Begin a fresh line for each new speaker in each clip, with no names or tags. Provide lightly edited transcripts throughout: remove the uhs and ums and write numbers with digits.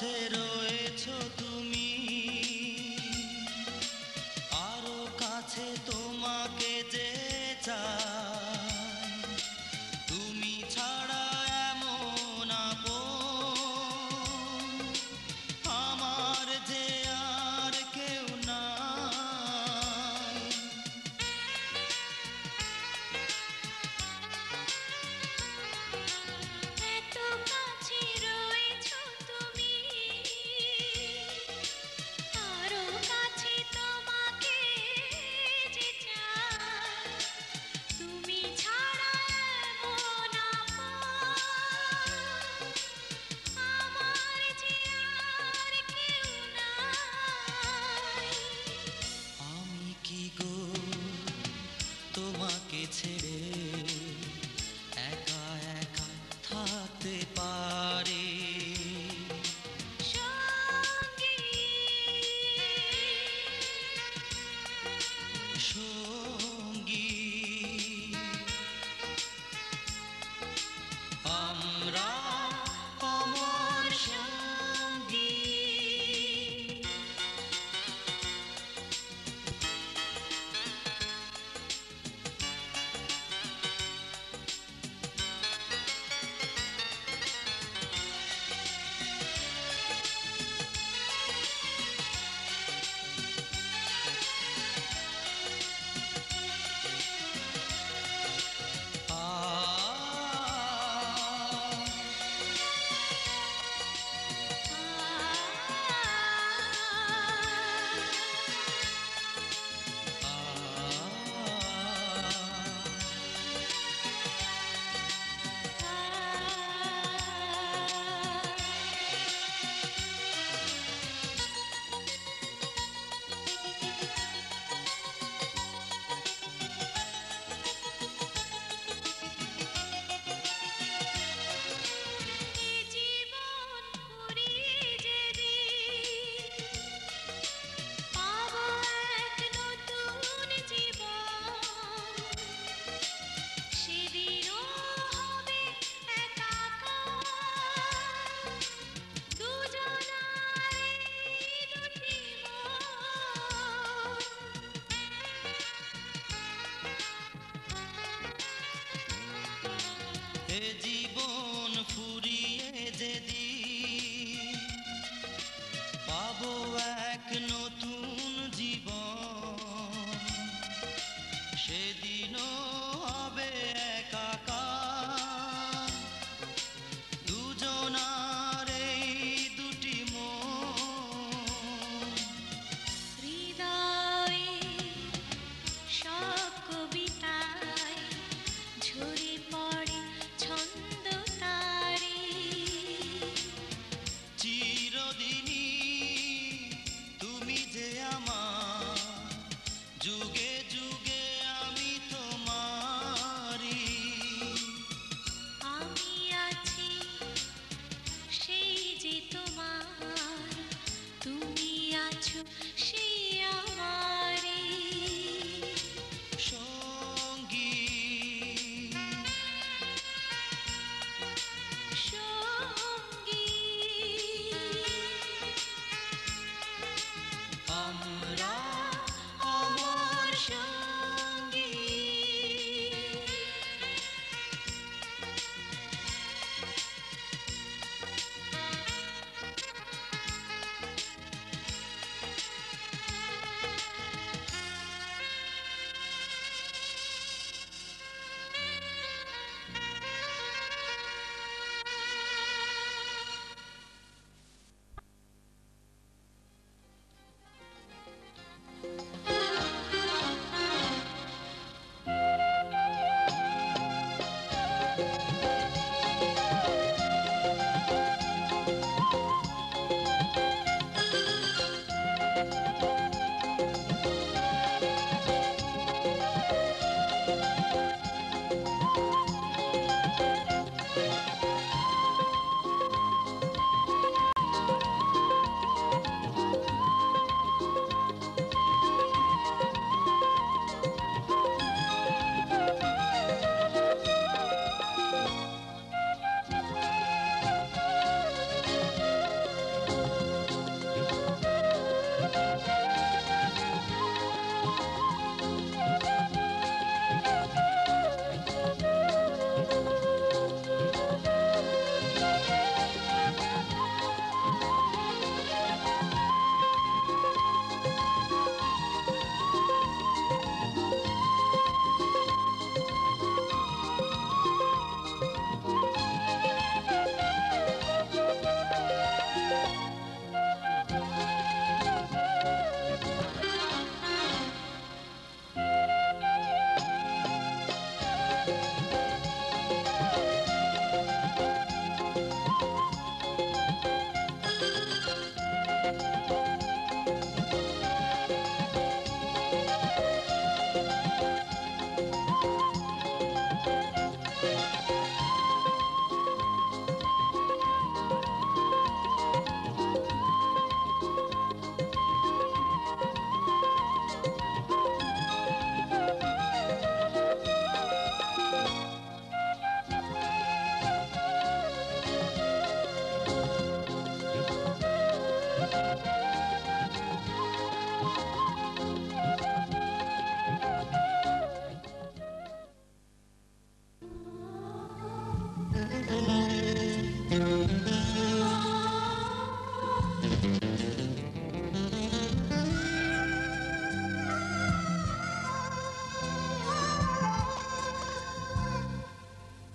কাছে রয়েছো তুমি, আরো কাছে তোমাকে যে চাই, তুমি ছাড়া এমন আপন আমার যে আর কেউ নাই।
এত কাছে রয়েছো তুমি,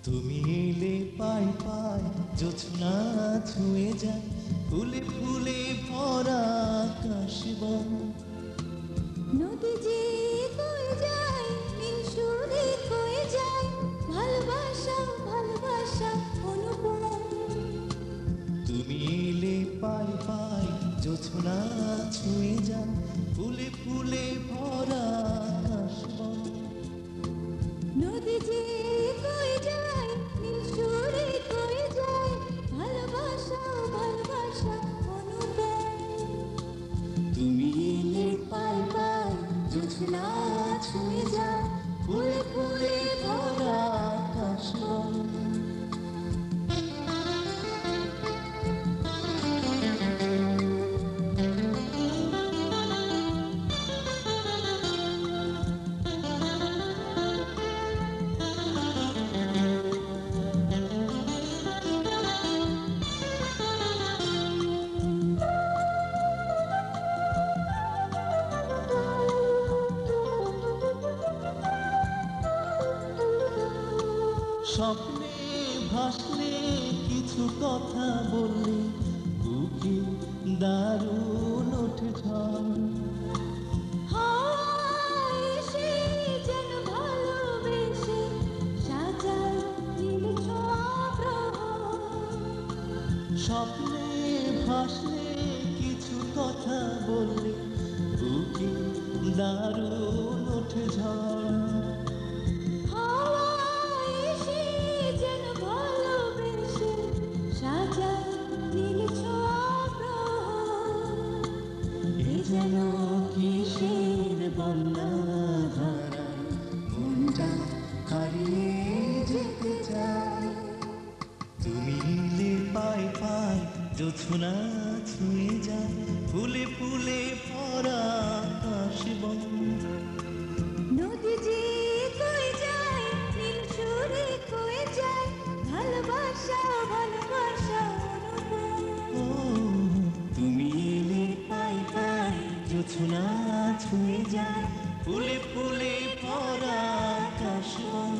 তুমি এলে পাই পাই জোছনা ছুঁয়ে যায় ফুলে ফুলে ভরা আকাশ বন
নদী যে কয়ে যায় নীল সুরে কয়ে যায় ভালোবাসা ভালোবাসা অনুপম
তুমি এলে পাই পাই জোছনা ছুঁয়ে যায় ফুলে ফুলে ভরা আকাশ বন
নদী যে কয়ে যায় নীল সুরে কয়ে যায় ভালোবাসা ভালোবাসা অনুপম
তুমি
এলে পাই পাই জোছনা ছুঁয়ে যায় ফুলে ফুলে ভরা আকাশ বন
স্বপ্নে ভাসলে কিছু কথা বললে বুকে দারুণ ওঠে ঝড়
হায় সে যেন ভালোবেসে সাজায় নীল ছোঁয়া প্রহর
স্বপ্নে ভাসলে কিছু কথা বললে বুকে দারুণ ওঠে ঝড়
হায় সে যেন ভালোবেসে সাজায় নীল ছোঁয়া প্রহর এ যেন কিসের বন্যা ধারায় মনটা হারিয়ে যেতে চায়
তুমি এলে পাই পাই জোছনা ছুঁয়ে যায় ফুলে ফুলে ভরা আকাশ বন
নদী যে কয়ে যায় নীল সুরে কয়ে যায় ভালোবাসা ভালোবাসা অনুপম
ও তুমি এলে পাই পাই জোছনা ছুঁয়ে যায় ফুলে ফুলে ভরা আকাশ বন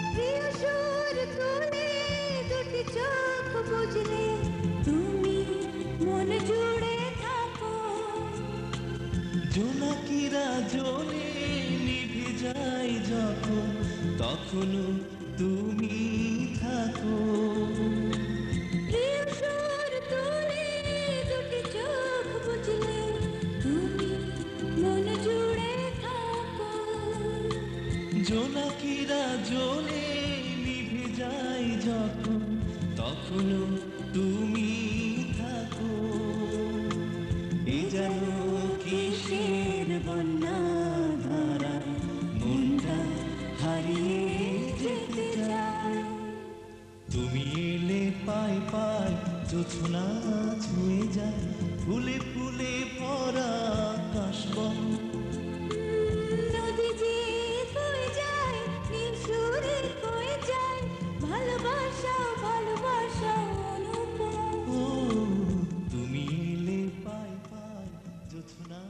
প্রিয় সুর তুলে দুটি চোখ বুঝলে তুমি মন জুড়ে থাকো
জোনাকিরা জ্বলে নিভে যায় যখন তখনও তুমি থাকো
প্রিয় সুর তুলে দুটি চোখ বুঝলে তুমি মন জুড়ে থাকো
জোনাকিরা জ্বলে নিভে যায় যখন তখনও তুমি থাকো এ যেন কিসের বন্যা ধারায় মনটা হারিয়ে যেতে চায় তুমি এলে পাই পাই জোছনা ছুঁয়ে যায় ফুলে ফুলে ভরা আকাশ বন
নদী যে কয়ে যায় নীল সুরে কয়ে যায় ভালোবাসা ভালোবাসা অনুপম
ও তুমি এলে পাই পাই জোছনা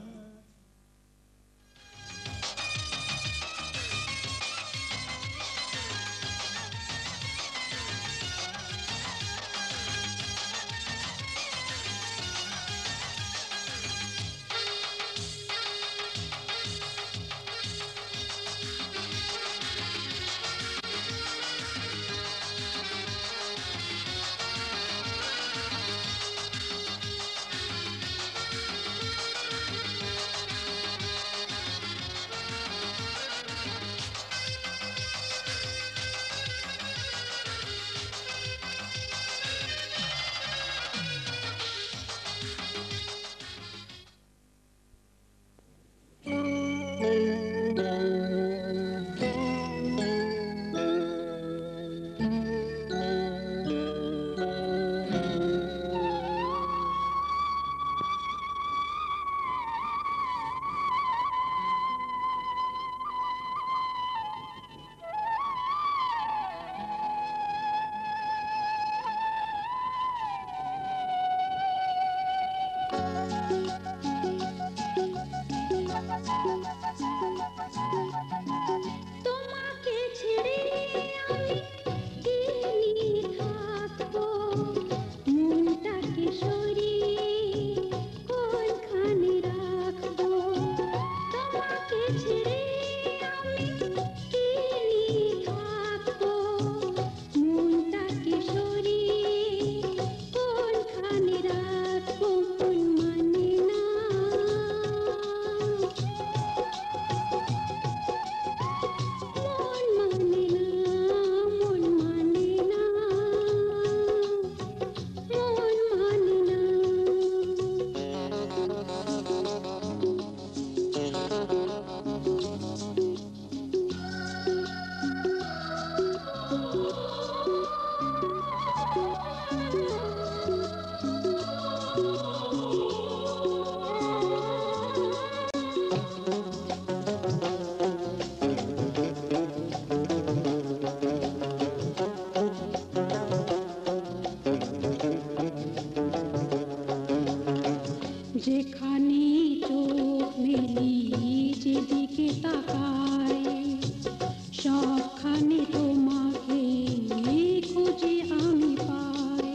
তোমাকে ছেড়ে আমি কি নিয়ে থাকবো, মনটাকে সরিয়ে কোনখানে রাখবো। তোমাকে ছেড়ে আমি কি নিয়ে থাকবো, মনটাকে সরিয়ে কোনখানে রাখবো। মন মানে না, মন মানে না, মন মানে না, মন মানে না। যেখানে চোখ মেলি যেদিকে তাকাই, সবখানে তোমাকে খুঁজে আমি পাই।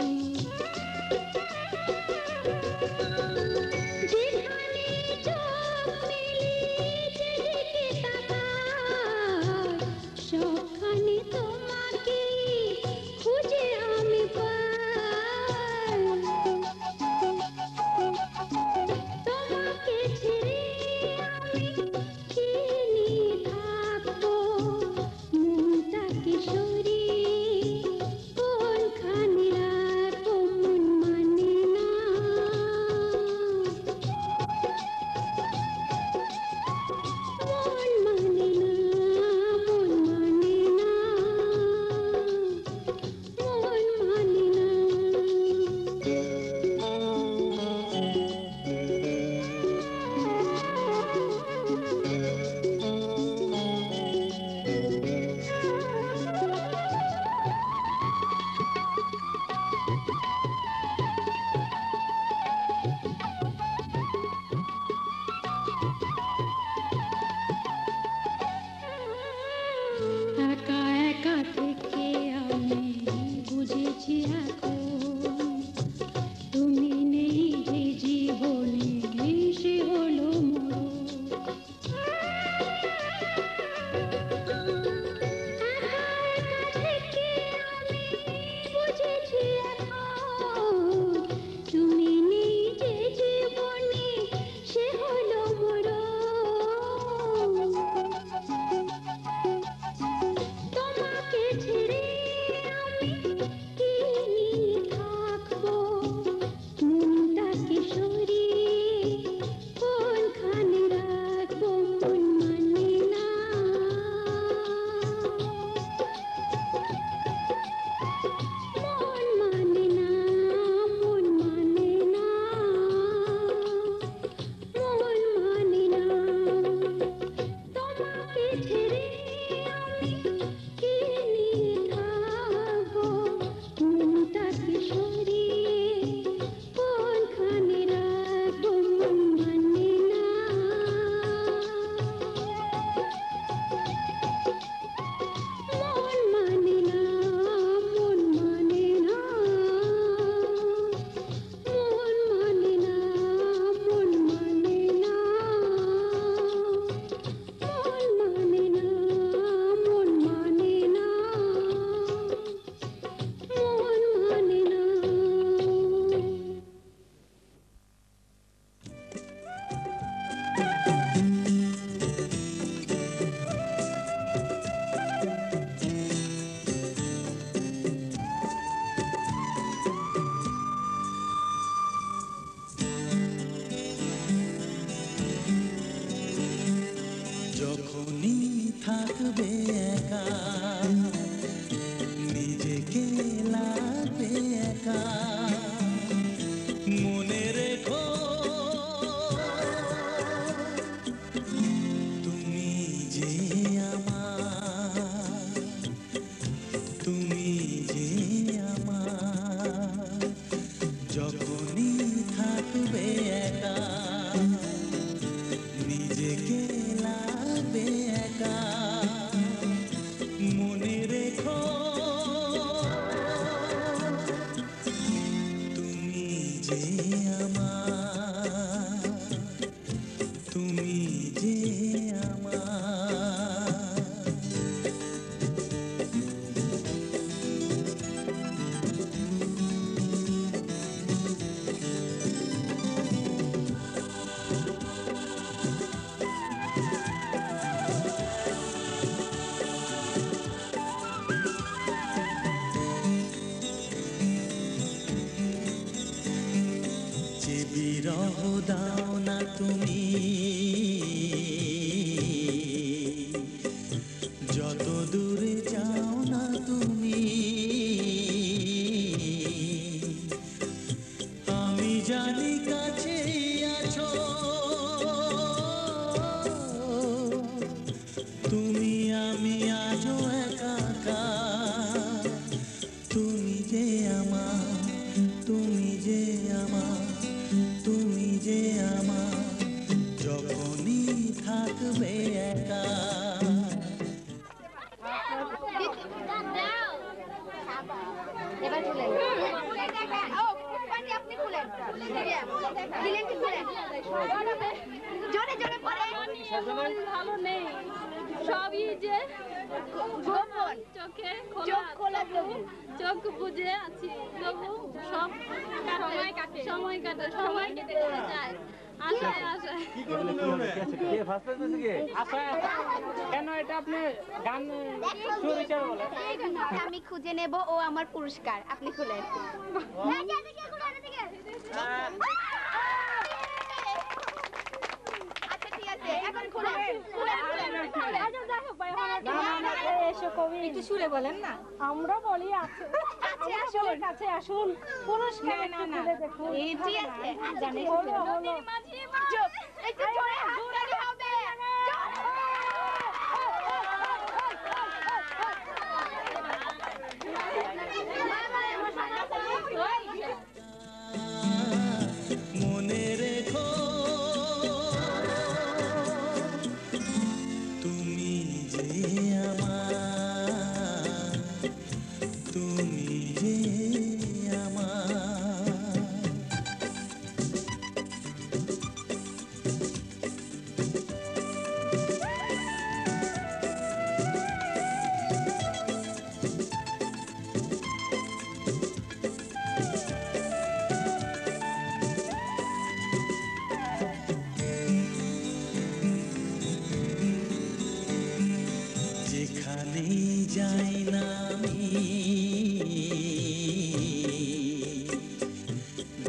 যেখানে চোখ মেলি যেদিকে তাকাই, সবখানে তোমাকে খুঁজে আমি পাই। তোমাকে ছেড়ে আমি কি নিয়ে থাকবো, মনটাকে সরিয়ে কোনখানে রাখবো। মন মানে না, মন মানে না, মন মানে না, মন মানে না। একা একা থেকে আমি বুঝেছি এখন, তুমি নেই যে জীবনে সে হলো মরণ। একা একা থেকে আমি বুঝেছি এখন, তুমি নেই যে জীবনে সে হলো মরণ। তোমাকে ছেড়ে আমি কি নিয়ে থাকবো, মনটাকে সরিয়ে কোনখানে রাখবো। মন মানে না, মন মানে না, মন মানে না, মন মানে না। তোমাকে ছেড়ে আমি কি নিয়ে থাকবো, মনটাকে সরিয়ে কোনখানে রাখবো। মন মানে না, মন মানে না, মন মানে
দাও না তুমি, যত দূরে যাও না তুমি, আমি জানি কাছে আছো, তুমি আমি আজও একাকার, তুমি যে আমার, তুমি যে আমার, তুমি যে আমার, যখনই থাকবে একা।
এবার খুলেন। ও পানি আপনি খুলেন। দিলেন কি খুলেন? জোরে জোরে পড়ে।
ভালো নেই, সবই যে
গোপন
চোখে
চোখ খোলা তবু
চোখ বুঝে আছি, তবু সব সময় কাটে যায় আশায় আশায়।
কেন এটা আপনি গান সুর হিসেবে বলেন?
আমি খুঁজে নেব, ও আমার পুরস্কার। আপনি খুলেন। আচ্ছা ঠিক আছে, এখন খুলেন।
একটু সুরে বলেন না।
আমরা বলি আছে কাছে আসুন পুরস্কার দেখুন।
ঠিক আছে, জানি
হলো
চুপ, একটু জোরে হাততালি হবে।
মনে রেখো তুমি যে আমার, তুমি যে আমার। যেখানেই যাই না আমি,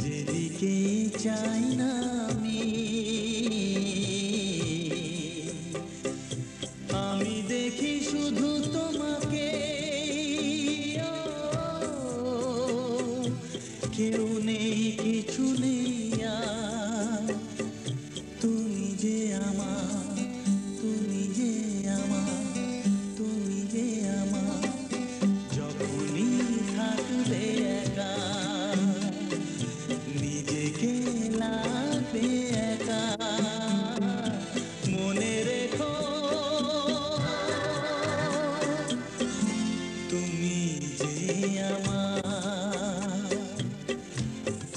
যেদিকে চাই না আমি, আমি দেখি শুধু তোমাকে, কেউ নেই কিছু নেই আর, তুমি যে আমার, তুমি যে আমার, তুমি যে আমার, যখনই থাকবে একা, নিজেকে লাগবে একা। মনে রেখো তুমি যে আমার,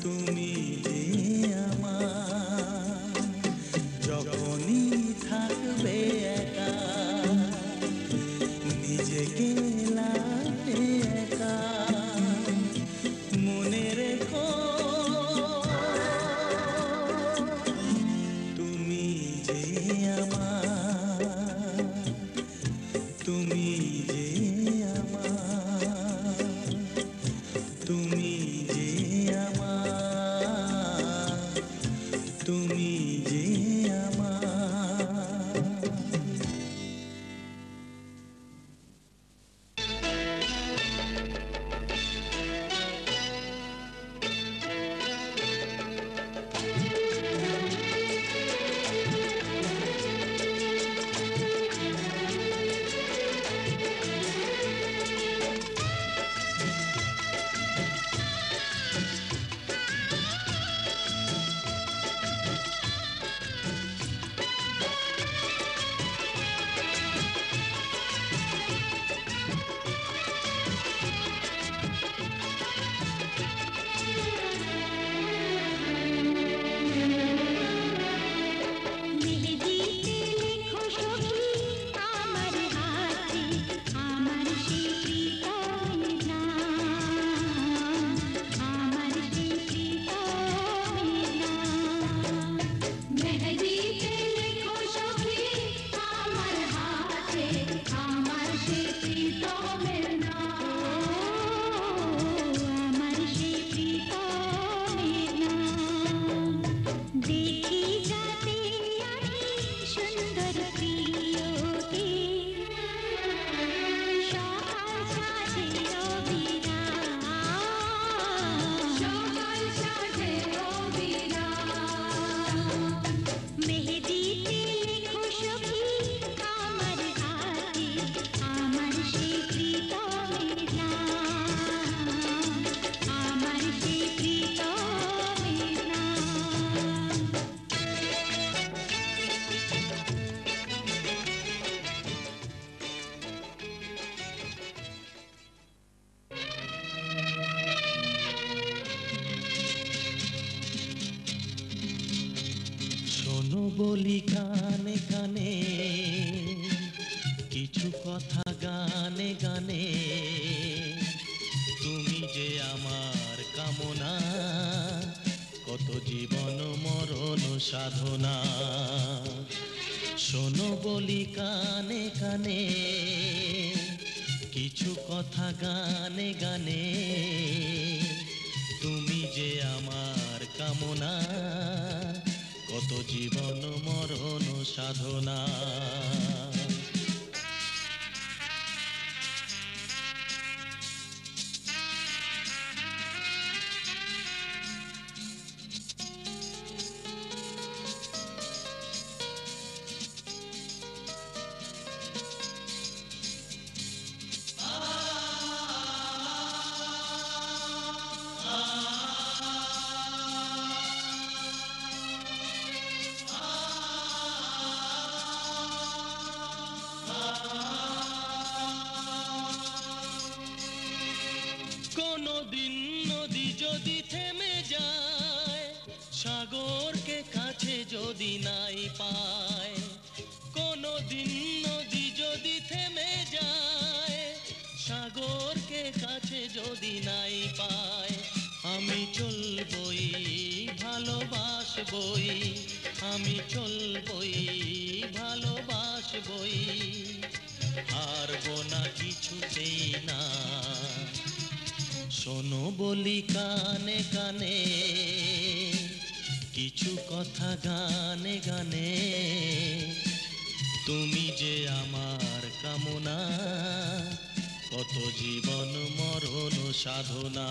তুমি যে আমার, যখনই থাকবে একা, নিজেকে লাগবে একা। মনে রেখো তুমি যে আমার, তুমি যে আমার, তুমি যে আমার, তুমি যে আমার। বলি কানে কানে কিছু কথা গানে গানে তুমি যে আমার কামনা কত জীবন মরণ সাধনা শোনো বলি কানে কানে কিছু কথা গানে গানে তুমি যে আমার কামনা কত জীবন মরণ সাধনা কোনদিন নদী যদি থেমে যায় সাগরকে কাছে যদি নাই পায় কোনদিন নদী যদি থেমে যায় সাগরকে কাছে যদি নাই পায় আমি চলবই ভালোবাসবই আমি চলবই ভালোবাসবই হারবো না কিছুতেই না শোনো বলি কানে কানে কিছু কথা গানে গানে তুমি যে আমার কামনা কত জীবন মরণ সাধনা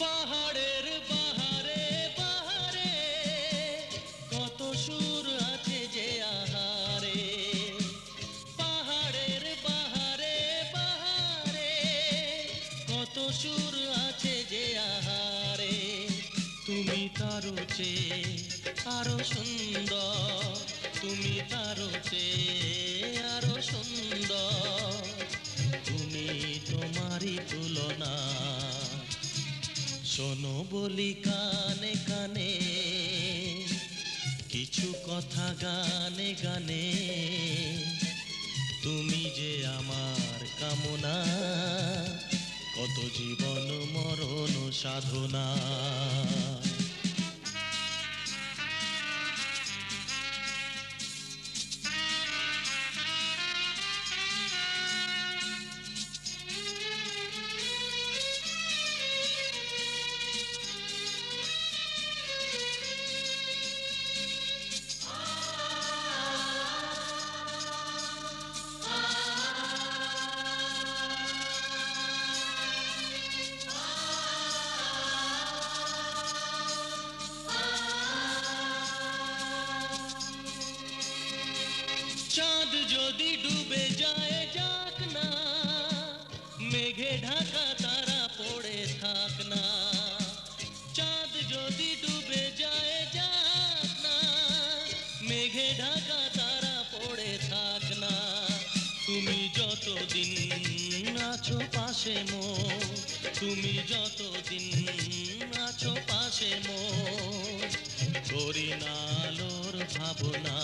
পাহাড়ের বাহারে বাহারে কত সুর আছে যে আহারে পাহাড়ের বাহারে বাহারে কত সুর আছে যে আহারে তুমি তারও চেয়ে আরো সুন্দর তুমি তারও চেয়ে আরো সুন্দর তুমি তোমারই তুলনা শোনো বলি কানে কানে কিছু কথা গানে গানে তুমি যে আমার কামনা কত জীবন মরণ সাধনা চাঁদ যদি ডুবে যায় যাক না মেঘে ঢাকা তারা পড়ে থাক না চাঁদ যদি ডুবে যায় যাক না মেঘে ঢাকা তারা পড়ে থাক না তুমি যতদিন আছো পাশে মোর তুমি যতদিন আছো পাশে মোর করি না আলোর ভাবনা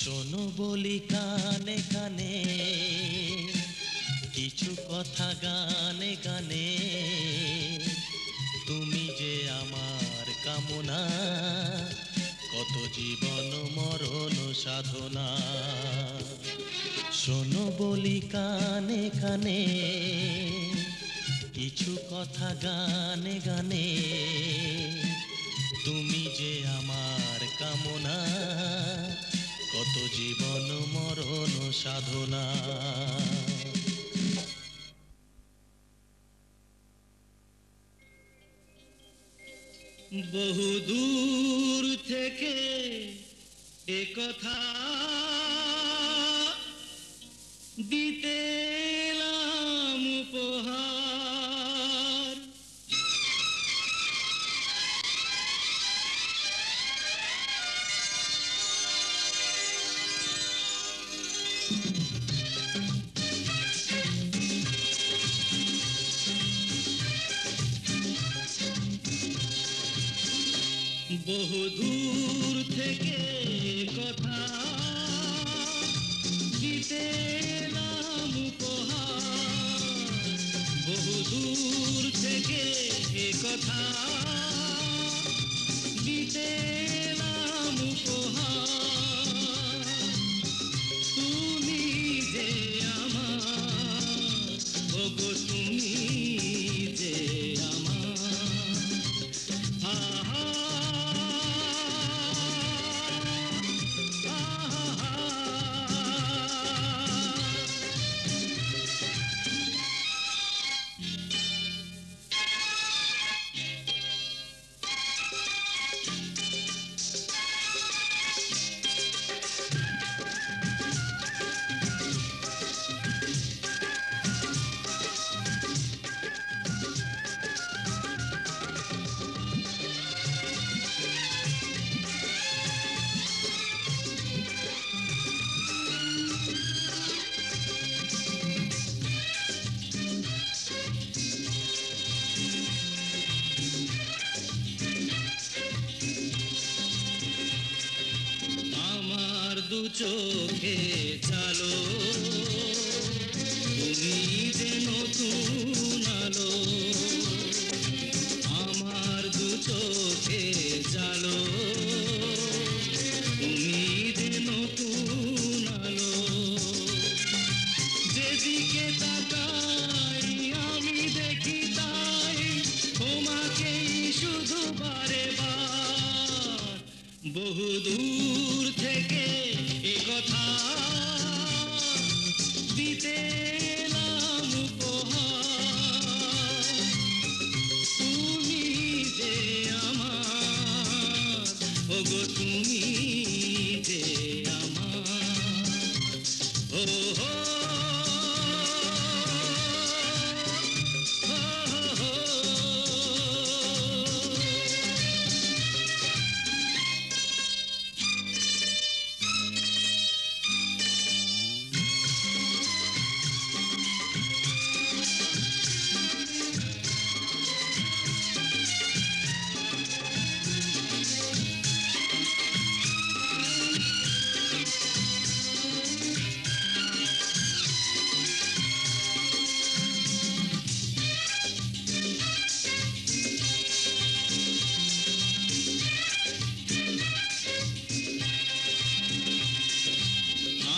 শোনো বলি কানে কানে কিছু কথা গানে গানে তুমি যে আমার কামনা কত জীবন মরণ সাধনা শোনো বলি কানে কানে কিছু কথা গানে গানে তুমি যে আমার কামনা কত জীবন মরণ সাধনা বহু দূর থেকে এ কথা দিতে এলাম উপহার। বহু দূর থেকে কথা দিতে এলাম উপহার। বহু দূর থেকে কথা দিতে এলাম উপহার। তুমি যে আমার, ওগো তুমি যে আমার। আহা আমার দু চোখে চালো, তুমি যে নতুন আলো। আমার দু চোখে চালো, তুমি যে নতুন আলো। যেদিকে তাকাই আমি দেখি তাই তোমাকেই শুধু বারে বার। বহু দূর থেকে এ কথা দিতে এলাম উপহার। তুমি যে আমার, ওগো তুমি যে আমার। ও হো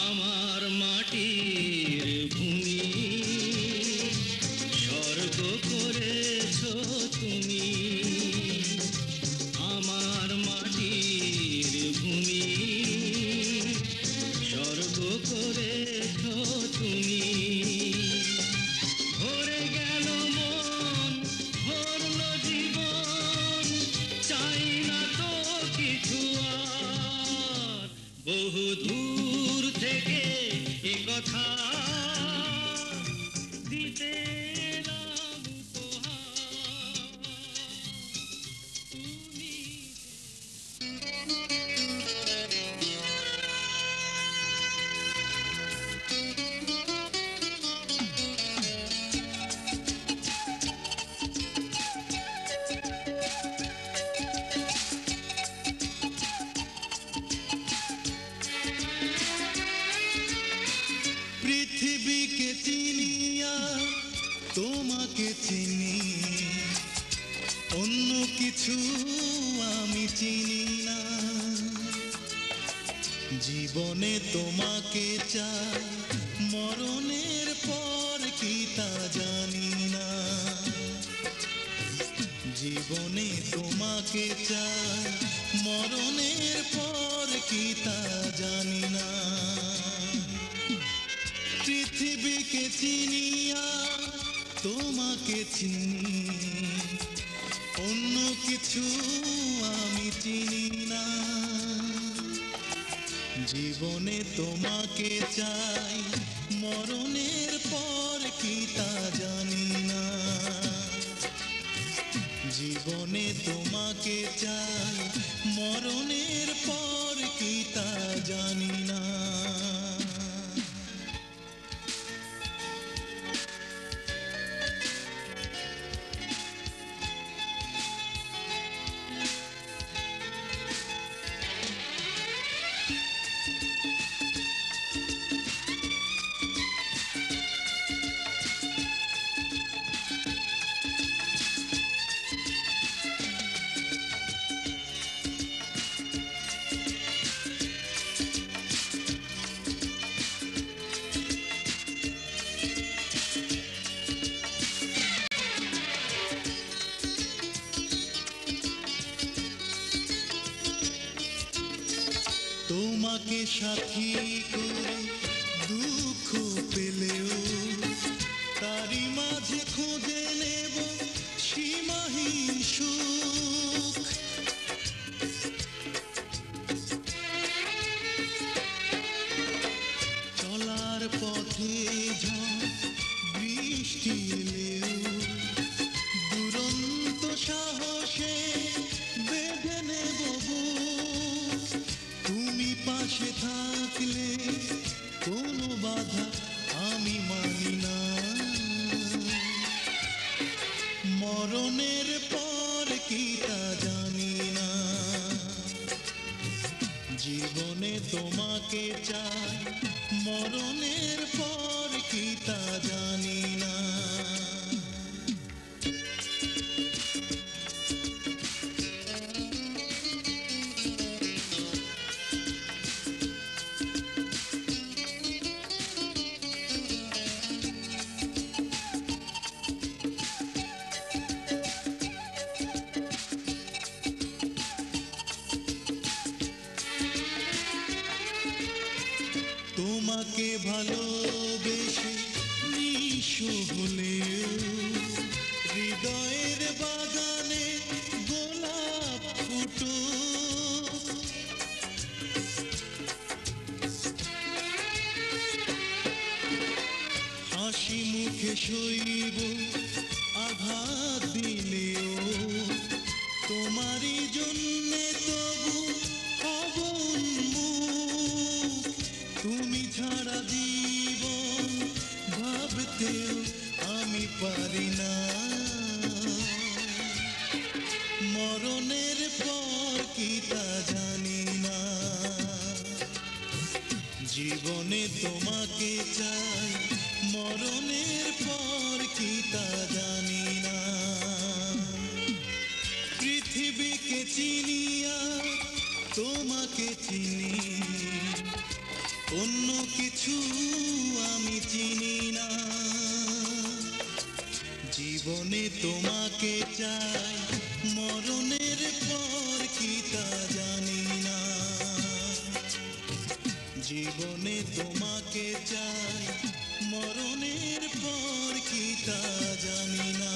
আমার মাটির ভূমি স্বর্গ করেছো তুমি। আমার মাটির ভূমি স্বর্গ করেছো তুমি। ভরে গেল মন, ভরলো জীবন, চাই না তো কিছু আর। বহু দূর থেকে এ কথা দিতে এলাম উপহার। তুমি পৃথিবীকে চিনিয়া তোমাকে চিনি, অন্য কিছু আমি চিনি না। জীবনে তোমাকে চাই, মরণের পর কি তা জানি না। জীবনে তোমাকে চাই, মরণের পর কি তা জানি না। পৃথিবীকে চিনিয়া তোমাকে চিনি, অন্য কিছু আমি চিনি না। জীবনে তোমাকে চাই, মরণের পর কি তা জানি না, জীবনে তোমাকে চাই, মরণের পর কি তা জানি না। তোমাকে সাথী করে দুঃখ পেলেও তারই মাঝে খুঁজে নেব সীমাহীন সুখ। চলার পথে ঝড় বৃষ্টি এলেও দুরন্ত সাহসে বেঁধে নেব বুক। তুমি পাশে থাকলে কোনো বাধা আমি মানি না, মরণের পর কি তা জানি না, জীবনে তোমাকে চাই, মরণের পর কি তা জানি না। তোমাকে ভালোবেসে নিঃস্ব হলেও হৃদয়ের বাগানে গোলাপ ফুটো। হাসি মুখে সইব আঘাত দিলেও তোমারই জন্যে তবু হব উন্মুখ। তুমি ছাড়া জীবন ভাবতেও আমি পারি না, মরণের পর কি তা জানি না, জীবনে তোমাকে চাই, মরণের পর কি তা জানি না। পৃথিবীকে চিনিয়া তোমাকে চিনি, অন্য কিছু আমি চিনি না, জীবনে তোমাকে চাই, মরণের পর কি তা জানি না, জীবনে তোমাকে চাই, মরণের পর কি তা জানি না।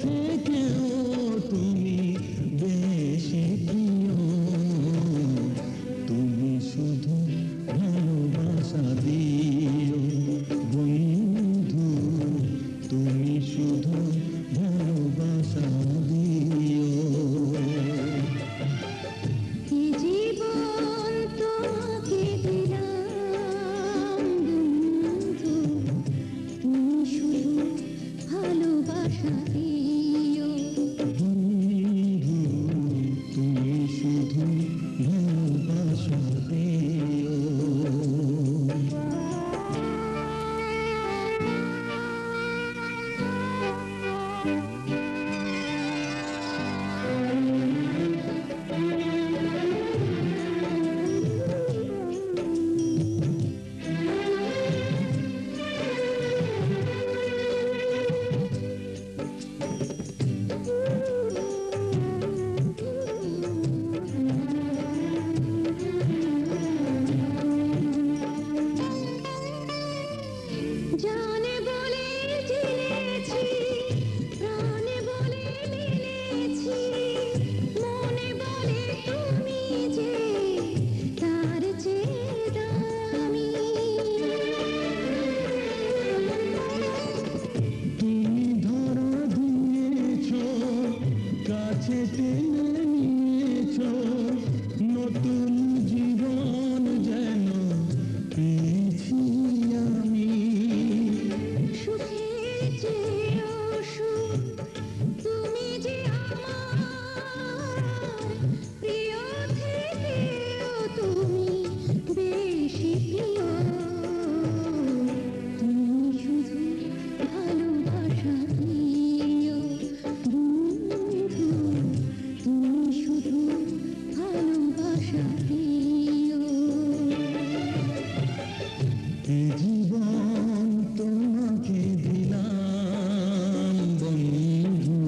থেকেও তুমি বেশি প্রিয়, তুমি শুধু ভালোবাসা দিও বন্ধু, তুমি শুধু ভালোবাসা দিও।
এ জীবন তোমাকে দিলাম বন্ধু, তুমি শুধু ভালোবাসা দিও।
বন্ধু, তুমি শুধু ভালোবাসা দিও।
জানে বলে জেনেছি, প্রাণে বলে মিলেছি, মনে বলে তুমি যে তার চেয়ে দামি।
তুমি ধরা দিয়েছ, কাছে টেনে নিয়েছ, নতুন জীবন যেন পেয়েছি আমি।
সুখের চেয়েও সুখ, তুমি যে আমার প্রিয় থেকেও তুমি বেশি প্রিয়। তুমি শুধু ভালোবাসা দিও বন্ধু, তুমি শুধু ভালোবাসা দিও।
এ জীবন তোমাকে দিলাম বন্ধু,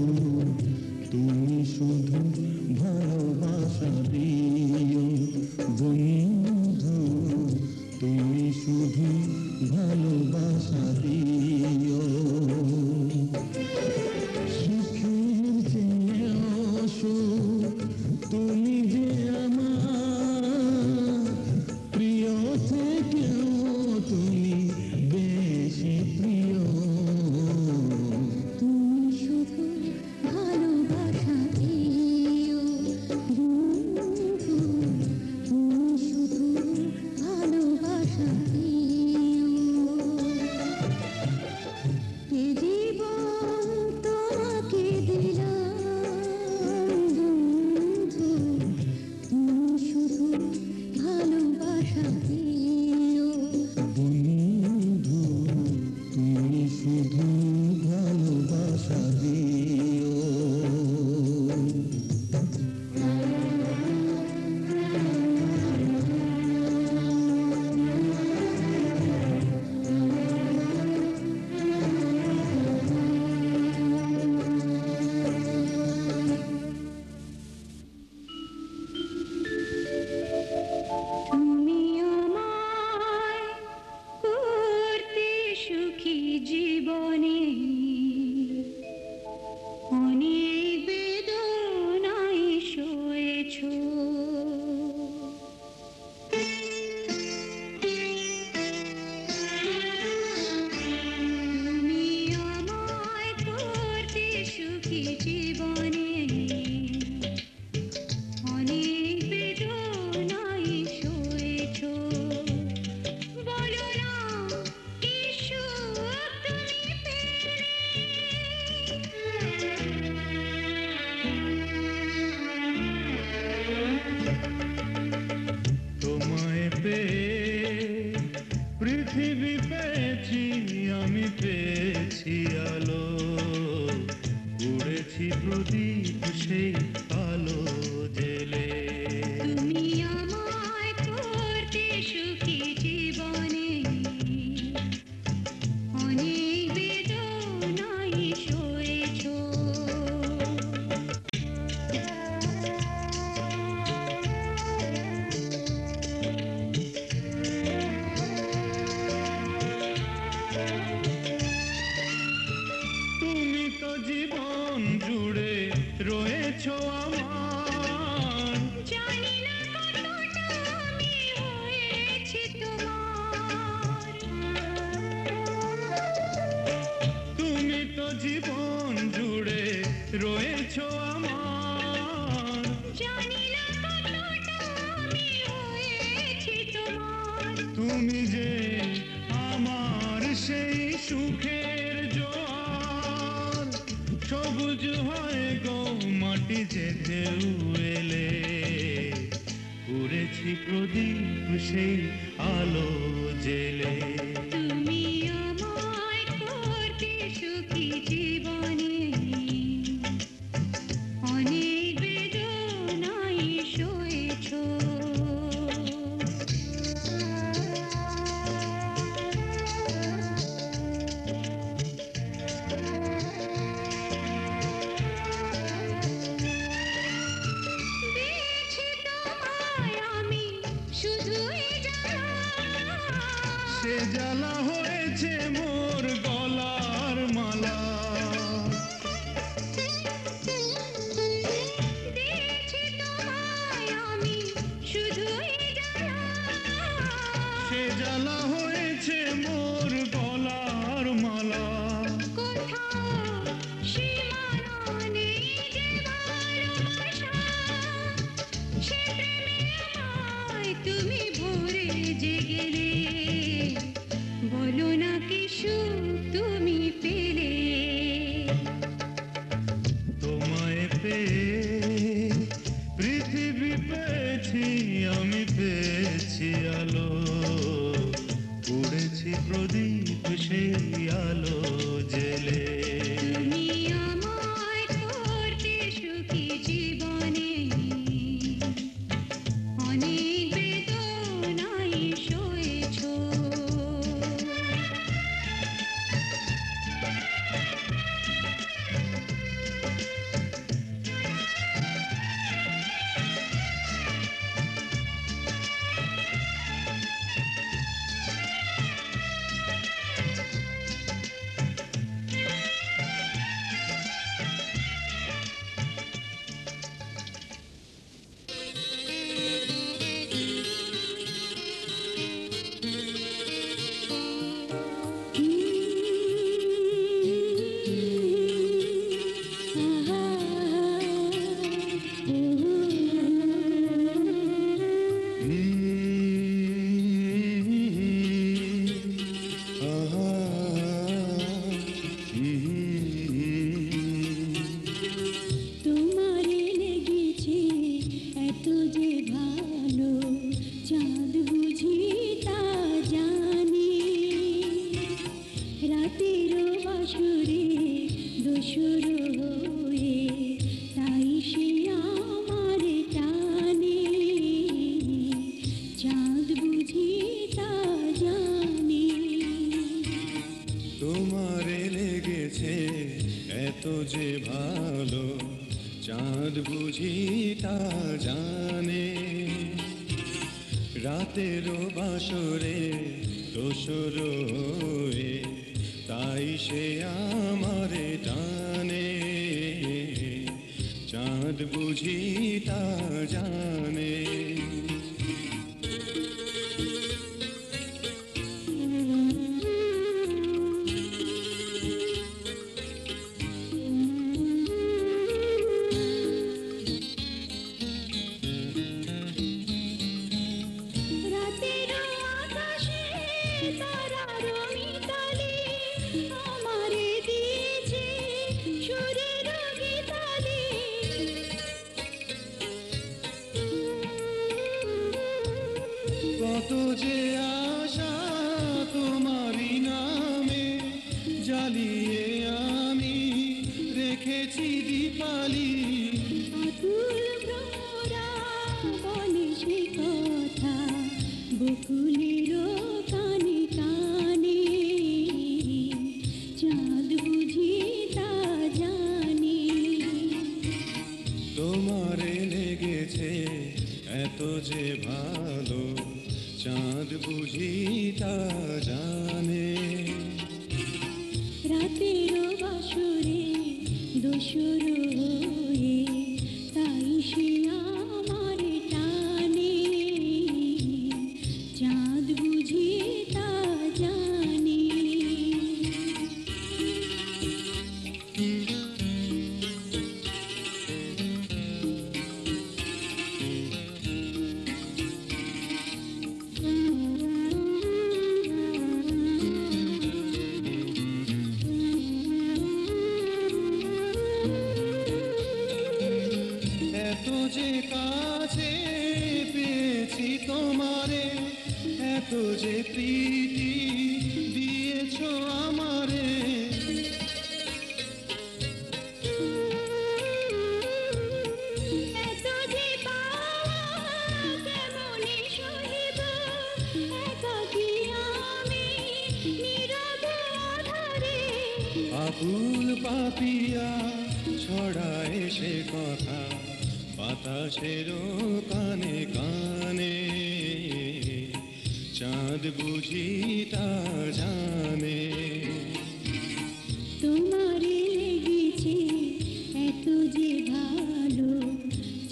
তুমি শুধু ভালোবাসা দিও বন্ধু, তুমি শুধু ভালোবাসা দিও। সুখের চেয়েও সুখ, তুমি যে আমার প্রিয় থেকেও তুমি বেশি প্রিয়।
তুমি শুধু ভালোবাসা দিও বন্ধু, তুমি শুধু ভালোবাসা দিও। এ জীবন তোমাকে দিলাম বন্ধু, তুমি শুধু ভালোবাসা দিও।
বন্ধু, তুমি শুধু ভালোবাসা দিও।
তুমি আমায় করতে সুখী জীবনে, অনেক বেদনায় সয়েছো। তুমি আমায় করতে সুখী জীবনে, অনেক বেদনায় সয়েছো। বলো না কি সুখ তুমি পেলে,
তোমায় পেয়ে পৃথিবী পেয়েছি, আমি পেয়েছি আলো, উড়েছি প্রদীপ সেই আলো জেলে।
তুমি আমায় করতে সুখী জীবনে, অনেক বেদনায় সয়েছো।
তুমি তো জীবন
রয়েছো আমার,
জানি না কতটা আমি হয়েছি তোমার।
তুমি তো জীবন জুড়ে রয়েছো আমার,
জানি না কতটা আমি হয়েছি তোমার।
তুমি যে আমার সেই সুখের জোয়ার, সবুজ হয় গো মাটি যেতে এলে, উড়েছি প্রদীপ সেই আলো জেলে।
তুমি আমায় করতে সুখী জীবনে, অনেক বেদনায় সয়েছো। দিয়েছি তোমায় আমি শুধুই জ্বালা,
সে জ্বালা হয়েছে মোর গলার মালা,
দিয়েছি তোমায় আমি শুধুই জ্বালা,
সে জ্বালা হয়েছে মোর গলার মালা।
কোথাও সীমানা নেই যে ভালোবাসা, সে প্রেমে আমায় তুমি ভরে যে গেলে, বলো না কি সুখ তুমি পেলে।
তোমায় পেয়ে পৃথিবী পেয়েছি, আমি পেয়েছি আলো, উড়েছি প্রদীপ সেই আলো জেলে।
তুমি আমায় করতে সুখী জীবনে, অনেক বেদনায় সয়েছো। তোমারে লেগেছে এত যে ভালো, চাঁদ বুঝি তা জানি, রাতের বাসরে দোসর হয়ে তাই সে আমার টানে, চাঁদ বুঝি তা জানি।
তোমারে লেগেছে এত যে ভালো, চাঁদ বুঝি তা জানে, রাতের বাসরে দোসর হয়ে তাই সে আমারে টানে, চাঁদ বুঝি তা জানে।
রাতের আকাশে তারার মিতালি আমারে দিয়েছে সুরের গীতালি,
কত যে আশা তোমারই নামে জ্বালিয়ে আমি রেখেছি দীপালি,
আকুল ভ্রমরা বলে সে কথা বকুলের কানে কানে, চাঁদ বুঝি তা জানি।
তোমারে লেগেছে এত যে ভালো, চাঁদ বুঝি তা জানে,
রাতের বাসরে দোসর হয়ে সে আমার টানে চাঁদ বুঝি তা জানে
এত যে কাছে পেয়েছি তোমারে, এত যে প্রীতি দিয়েছ আমারে,
এত যে পাওয়া কেমনে সহিব একাকী আমি নীরব আধারে
আকুল পাপিয়া ছড়ায় সে কথা বাতাসের কানে কানে, চাঁদ বুঝি তা জানে।
তোমারে লেগেছে এত যে ভালো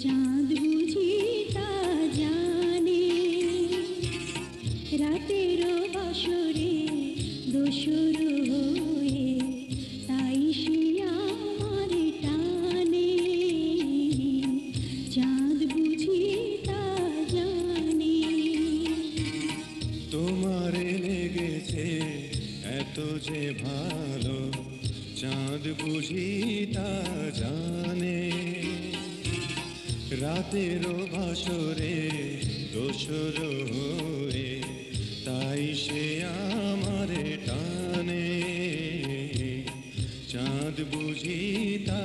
চাঁদ বুঝি তা জানে রাতের বাসরে দোসর হয়ে তাই সে আমার টানে চাঁদ বুঝি তা জানে
তোমারে লেগেছে এত যে ভালো চাঁদ বুঝি তা জানে, রাতের বাসরে দোসর হয়ে তাই সে আমারে টানে চাঁদ বুঝি তা